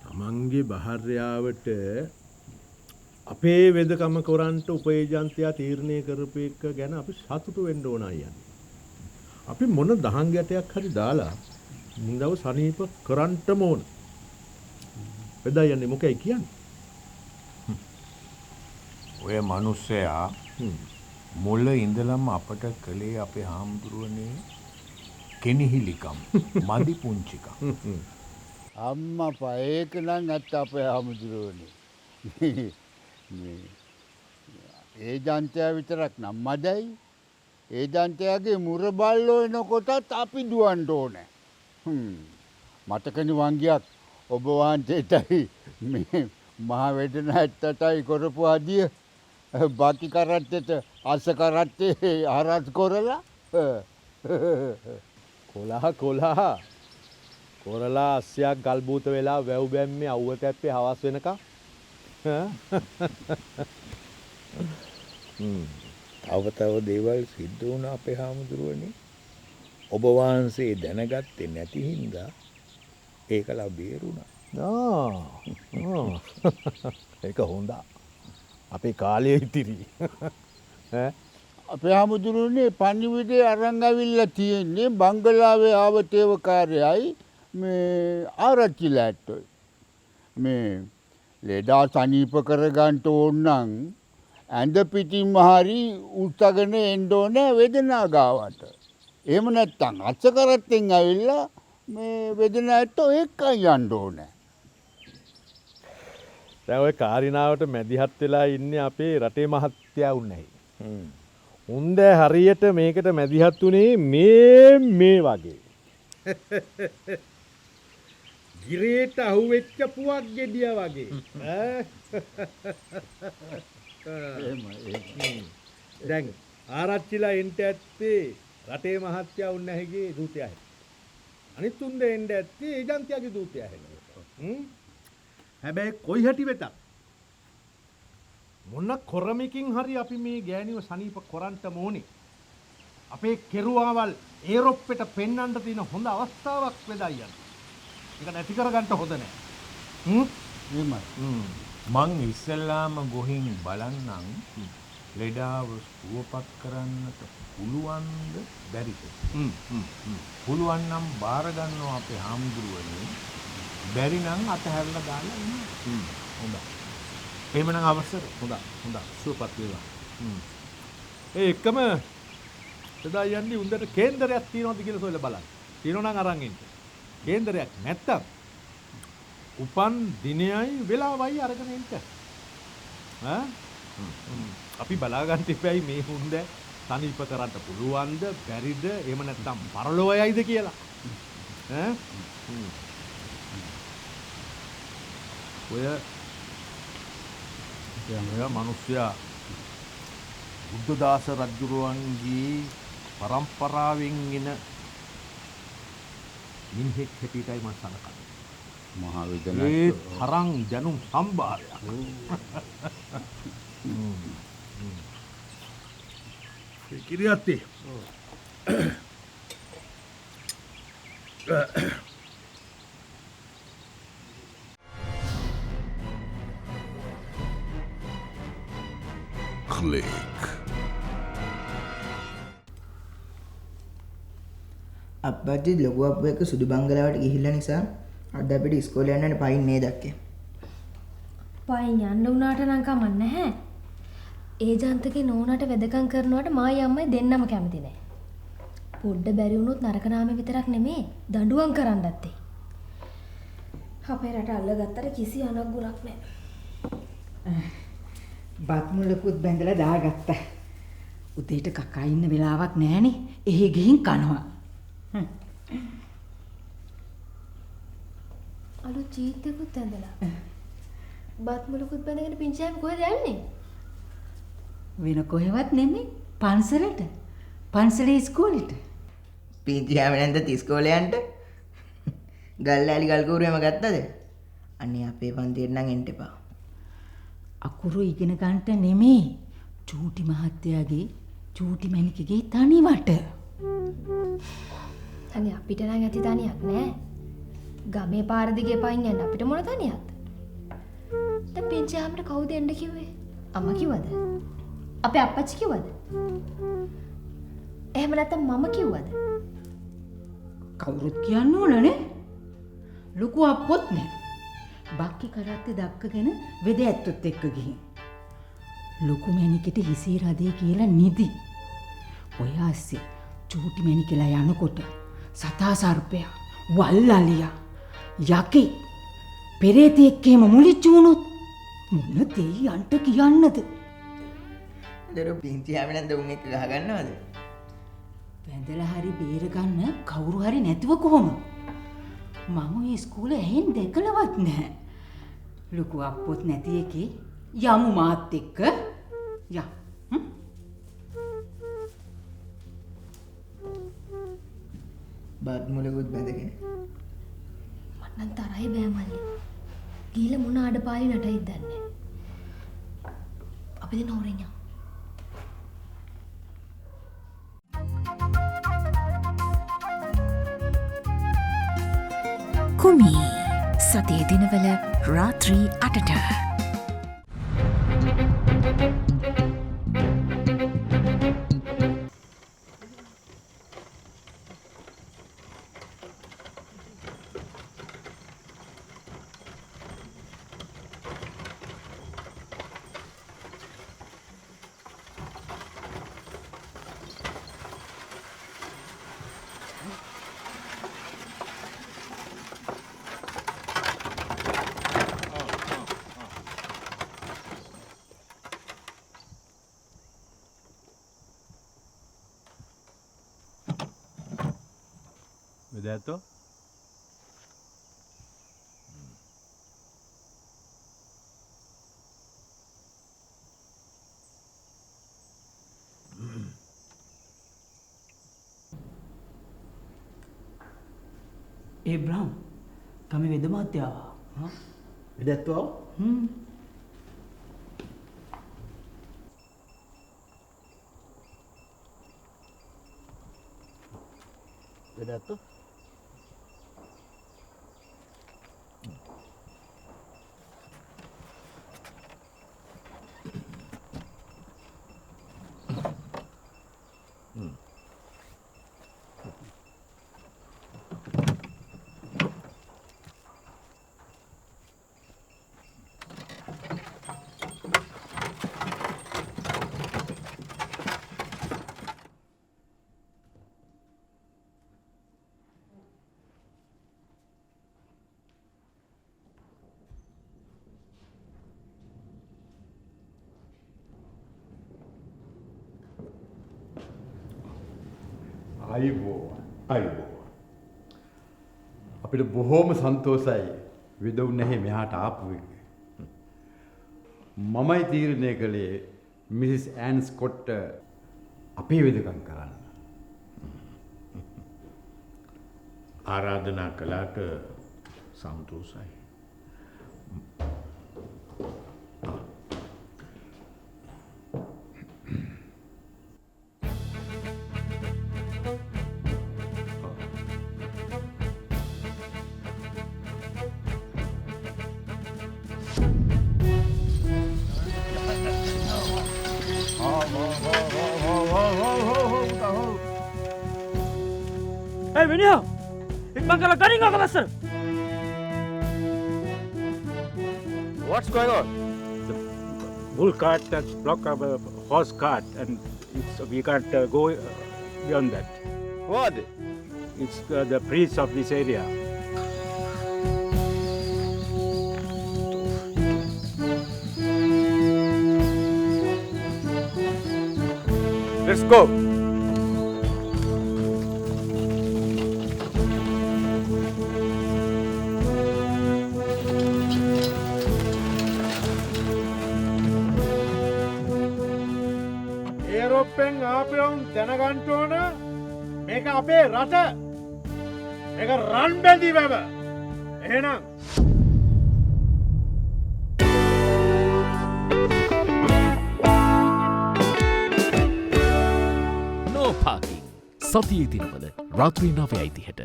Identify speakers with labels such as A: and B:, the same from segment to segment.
A: තමන්ගේ බහර්යාවට අපේ වෙදකම කරන්ට උපේජන්තයා තීරණය කරපු එක ගැන අපි සතුටු වෙන්න ඕන අයියන්. අපි මොන දහං ගැටයක් හරි දාලා මුන්දව සනීප කරන්ටම ඕන. වෙදා යන්නේ මොකයි කියන්නේ?
B: ඔය මිනිස්සයා මුල ඉඳලම අපට කළේ අපේ හාමුදුරුවනේ කෙනිහිලිකම් මදි පුංචිකම්.
C: අම්මා ඒක නම් නැත්ත අපේ හාමුදුරුවනේ. ඒ ජන්තයා විතරක් නම් මදයි. ඒ ජන්තයාගේ මුර බල්ලෝ එනකොටත් අපි දුවන්න ඕනේ. මතකනි වංගියක් ඔබ වහන්සේටයි මේ මහ වෙදන ඇත්තටයි කරපු අදිය බාකි කරත්තෙට අස කරත්තේ හරස් කරලා
A: කොරලා අස්සයක් ගල්බූත වෙලා වැව් බැම්මේ අවුව තැප්පේ හවස් වෙනකම්
B: තව දේවල් සිද්ධ වුණා අපේ හාමුදුරුවනේ. ඔබ වහන්සේ දැනගත්තේ නැති හින්දා ඒකලා බේරුණා.
A: ඒක හොඳා. අපේ කාලය ඉතිරි.
C: අපේ හාමුදුරුවනේ පණිවිඩේ අරන් ඇවිල්ලා තියෙන්නේ බංගලාවේ ආවතේවකාරයයි මේ ආරච්චිලා ඇත්තොයි. මේ ලෙඩා සනීප කරගන්න ඕන නම් ඇඳ පිටින්ම හරි උස්සගෙන එන්න ඕනේ වේදනා ගාවට. එහෙම නැත්නම් අච්ච කරත්තෙන් ඇවිල්ලා මේ වේදනා ඇත්තෝ එක්කයි යන්න ඕනේ.
A: දැන් ඔය කාරිනාවට මැදිහත් වෙලා ඉන්නේ අපේ රටේ මහත්තයා උන්නේ. උන්ද හරියට මේකට මැදිහත් උනේ මේ වගේ. ගිරේට අහුවෙච්ච පුවක් ගෙඩිය වගේ. දැන් ආරච්චිලා එන්ට ඇත්තේ රටේ මහත්තයා උන්නැහිගේ දූතයයි. අනිත් උන්ද එන්ට ඇත්තේ ඒජන්තියාගේ දූතයයි. හැබැයි කොයි හැටි වෙතත් මොන කොරමකින් හරි අපි මේ ගෑණිව සනීප කරන්ට ඕනේ. අපේ කෙරුවාවල් ඒරොප්පෙට පෙන්වන්න තියෙන හොඳ අවස්ථාවක් වෙද අයියන්. ඒක නැති කරගන්න හොඳ නැහැ.
C: එහෙමයි.
B: මං ඉස්සෙල්ලාම ගොහින් බලන්නම් ලෙඩාව සුවපත් කරන්නට පුළුවන්ද බැරිද? පුළුවන් නම් බාර ගන්නවා අපේ හාමුදුරුවනේ. බැරි නම් අතහැරලා දාලා ඉන්න.
A: හොඳයි.
B: එහෙමනම් අවසර.
A: හොඳයි. සුවපත් වේවා. ඒ එකම එදා යන්නේ උන්දට කේන්දරයක් තියනවද කියලා සොයලා බලන්න. තියනවා නම් අරන් ඉන්න. කේන්දරයක් නැත්තම් උපන් දිනයයි වෙලාවයි අරගෙන ඉන්න. අපි බලා ගන්න ඉපැයි මේ හුන්ද තනිප කරන්න පුළුවන්ද බැරිද එහෙම නැත්නම් පරලෝයයිද කියලා. ඔය මිනිස්සයා බුද්ධදාස රජුරුවන්ගේ පරම්පරාවෙන් එන මිනිහෙක් හැටියටයි මම සලකන්නේ.
C: මහා
A: ඒ
C: වේදනාවක්.
A: තරම් දැනුම් සම්භාරයක්. කිරියත්තේ.
D: Click.
E: අප්පච්චි ලොකු අප්පු එක්ක සුදු බංගලාවට ගිහිල්ලා නිසා අද අපිට ඉස්කෝලේ යන්න පයින් නේද අක්කේ?
F: පයින් යන්න උනාට නම් කමක් නැහැ. ඒ ජන්තකේ නෝනාට වෙදකම් කරනවට මායි අම්මයි දෙන්නම කැමති නැහැ. පොඩ්ඩ බැරි වුණොත් නරක නාමේ විතරක් නෙමේ දඬුවම් කරන්නත් ඒ. අපේ රට අල්ලගත්තට කිසි අනගුණක් නැහැ.
G: බත් මුලකුත් බැඳලා දාගත්තා. උදේට කකා ඉන්න වෙලාවක් නැහනේ. එහෙ ගිහින් කනවා.
F: අලුත් චීත්තකුත් ඇඳලා. බත් මුලකුත් බැඳගෙන පිංචාම කොහෙද යන්නේ?
G: වෙන කොහෙවත් නෙමෙයි. පන්සලට. පන්සලේ ඉස්කෝලේට.
E: පීතියාම නැන්ද ඉස්කෝලේ යන්න? ගල්ලාලි ගල්කූරුවේම ගත්තද? අනේ අපේ පන්තියට නම් එන්න එපා.
G: අකුරු ඉගෙන ගන්නට නෙමෙයි. චූටි මහත්තයාගේ චූටි මණිකගේ තනිවට.
F: අනේ අපිට නම් ඇති තනියක් නෑ. ගමේ පාර දිගේ පයින් යන්න අපිට මොන තනියක්ද? දැන් පිංචාමට කවුද එන්න කිව්වේ? අම්මා කිව්වද? අපේ අප්පච්චි කිව්වද? එහෙම නැත්නම් මම කිව්වද?
G: කවුරුත් කියන්න ඕනනේ. ලොකු අප්පොත් නෑ. බක්කි කරත්තේ දක්කගෙන වෙද ඇත්තොත් එක්ක ගිහින්. ලොකු මැණිකට හිසී රදේ කියලා නිදි. ඔය ආස්සේ චූටි මැණිකලා යනකොට සතා සර්පයා වල්ලලියා යකි පෙරේතෙක් එහෙම මුලිච්ච වුණොත් මොන දෙයියන්ට කියන්නද?
E: දරු පීතියාම නැන්ද උන් එක්ක ගහ ගන්නවද?
G: වැඳලා හරි බේර ගන්න කවුරු හරි නැතුව කොහොම? මම මේ ඉස්කෝලේ ඇහෙන් දැකලවත් නැහැ. ලොකු අප්පොත් නැති එකේ යමු මාත් එක්ක. යා.
E: බත් මුලකුත් බැඳගෙන.
F: මට නම් තරහයි බෑ මල්ලි. ගිහලා මොන ආඩපාලි නටයිද දන්නේ. අපි දෙන හොරෙන් යමු.
H: කුමි සතියේ දිනවල රාත්‍රී 8ට
A: Vedato?
I: ඒ බ්‍රහම් කම වෙද මාත්‍යාව
A: Vedato?
C: වෙදැත්තු
D: අයිබෝ අපිට බොහෝම සන්තෝසයි විදවුන් නැහැ මෙහාට ආපු එක. මමයි තීරණය කළේ මිසිස් ඇන් ස්කොට් අපේ වෙදකම් කරන්න.
B: ආරාධනා කළාට සන්තෝසයි.
I: Hey, Vinaya! Ikman kala ganing ako sir.
J: What's going on?
K: The bull cart that's blocked up a horse cart, and we can't go beyond that.
J: Who are they?
K: It's the priests of this area.
J: Let's go.
A: ඒරොප්පෙන් ආපයවුන් දැනගන්න ඕන මේක අපේ රට මේක රන් බැඳි වැව එහෙනම්
L: No parking. සතියේ දිනවල රාත්‍රී 9:30ට.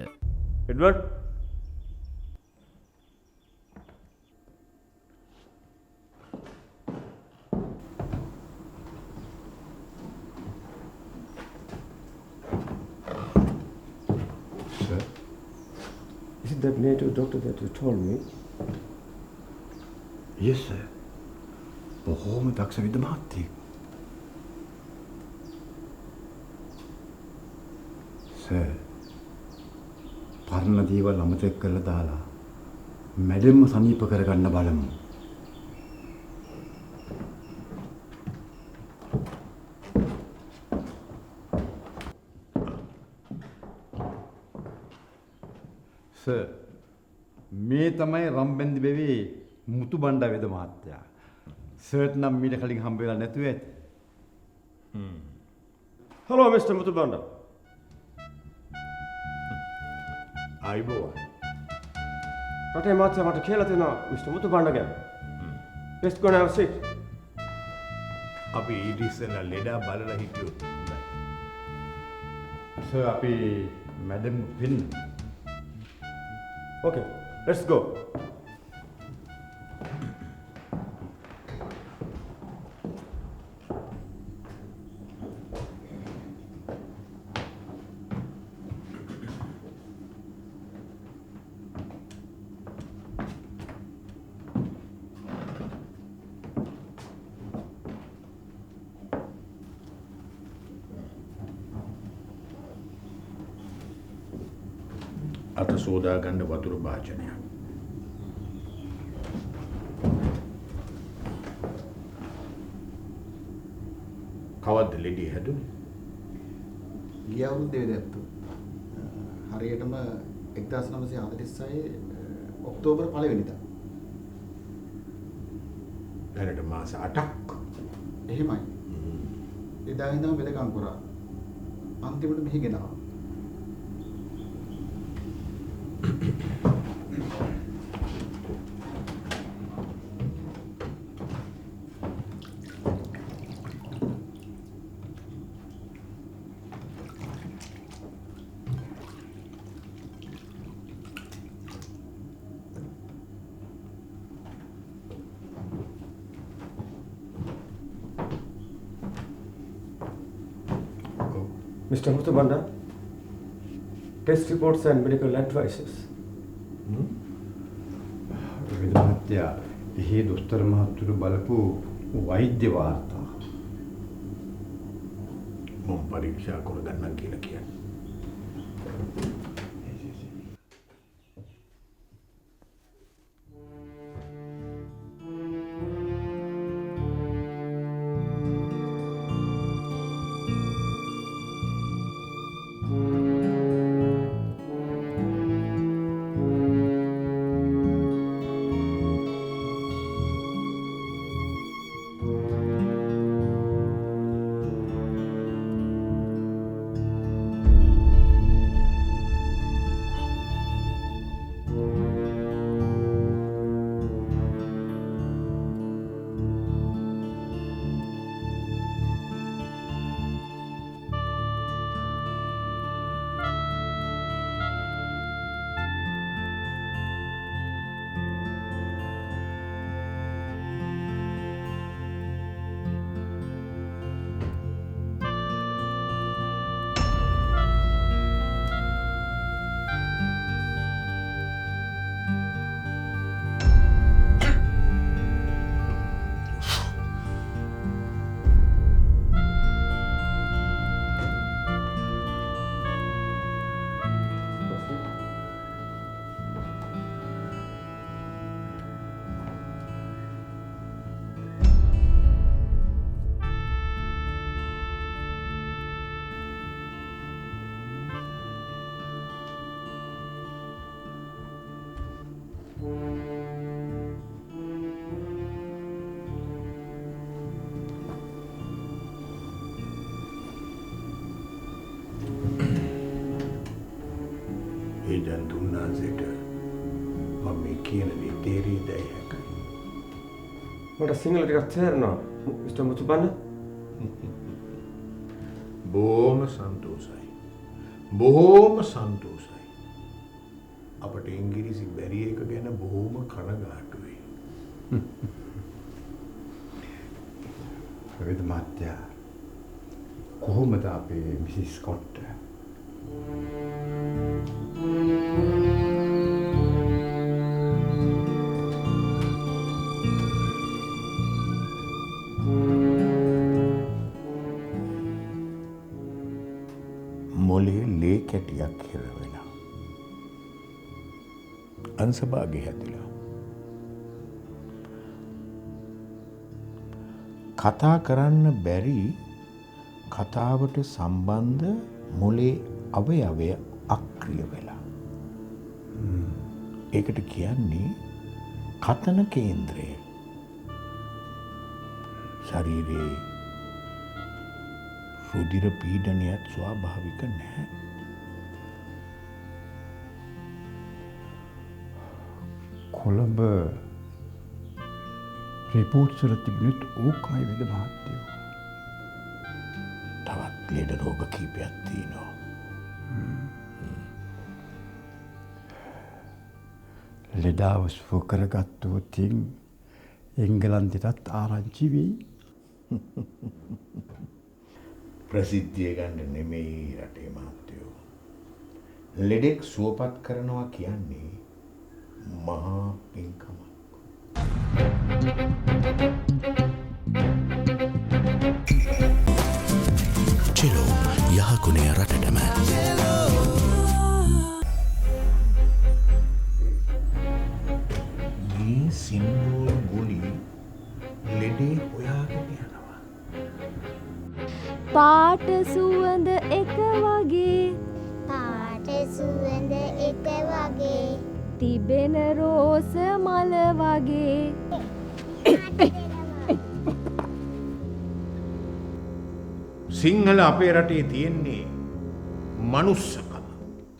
J: Edward?
D: Sir?
J: Is it that native doctor that you told me?
D: Yes, sir. බොහෝම දක්ෂ විද මහත්තයෙක්. සර් පරණ දේවල් අමතක කරලා දාලා මැඩම්ව සනීප කරගන්න බලමු. සර් මේ තමයි රම්බැන්දි බෙවේ මුතු බණ්ඩා වෙද මහත්තයා. සර්ට් නම් මීට කලින් හම්බ වෙලා නැතුව ඇති.
J: Hello, Mr. Mutubanda.
B: අයිබෝවන්.
J: රටේ මාත්‍යා මට කියලා තියෙනවා Mr. Mutubanda ගැන. Let's go and have a seat.
B: අපි ඊට ඉස්සෙල්ලා ලෙඩා බලලා හිටියොත් හොඳයි.
D: සර් අපි මැඩම් පින්
J: Okay, let's go.
B: අත සෝදා ගන්න වතුර භාජනයක්. කවද්ද ලෙඩේ හැදුනේ?
M: ගිය අවුරුද්දේ වෙදැත්තු. හරියටම 1946 ඔක්තෝබර් 1 වෙනිදා.
B: දැනට මාස 8ක්.
M: එහෙමයි. එදා ඉඳන් වෙදකම් කරා. අන්තිමට මෙහි ගෙනාවා.
J: Mr. Muthubanda, test reports and medical advices.
D: වේද මහත්තයා එහි දොස්තර මහතුරු බලපු වෛද්‍ය වාර්තා
B: මම පරීක්ෂා කරගන්නම් කියලා කියන්නේ. ඒ ජන්තුන්නාන්සේට මම මේ කියන දේ තේරෙයිදයි හැකයි.
J: මට සිංහල ටිකක් තේරෙනවා මිස්ටර් මුතුබන්න.
B: බොහොම සන්තෝෂයි. බොහොම සන්තෝෂයි. අපට ඉංග්‍රීසි බැරි එක ගැන බොහොම කනගාටුයි.
D: වේද මහත්තයා කොහොමද අපේ මිසිස් ස්කොට්?
B: මොලේ ලේ කැටියක් හිර වෙලා. අංශභාගය හැදිලා. කතා කරන්න බැරි කතාවට සම්බන්ධ මොලේ අවයවය අක්‍රිය වෙලා. ඒකට කියන්නේ කතන කේන්ද්‍රය. ශරීරයේ රුධිර පීඩනයත් ස්වාභාවික නැහැ.
D: කොළඹ රිපෝට්ස් වල තිබුණත් ඕකමයි වේද මහත්තයෝ.
B: තවත් ලෙඩ රෝග කීපයක් තියෙනවා.
D: ලෙඩාව සුව කරගත්තොත් එංගලන්තෙටත් ආරංචි වෙයි.
B: ප්‍රසිද්ධිය ගන්න නෙමෙයි රටේ මහත්තයෝ. ලෙඩෙක් සුවපත් කරනවා කියන්නේ මහා පින්කමක්.
L: චිලෝ යහකුණේ රටටම
B: මේ සින්දුවල ගුලි ලෙඩේ හොයාගෙන යනවා.
F: පාට සුවඳ එක වගේ
N: පාට සුවඳ එක වගේ
F: තිබෙන රෝස මල වගේ
B: සිංහල අපේ රටේ තියෙන්නේ මනුස්සකම.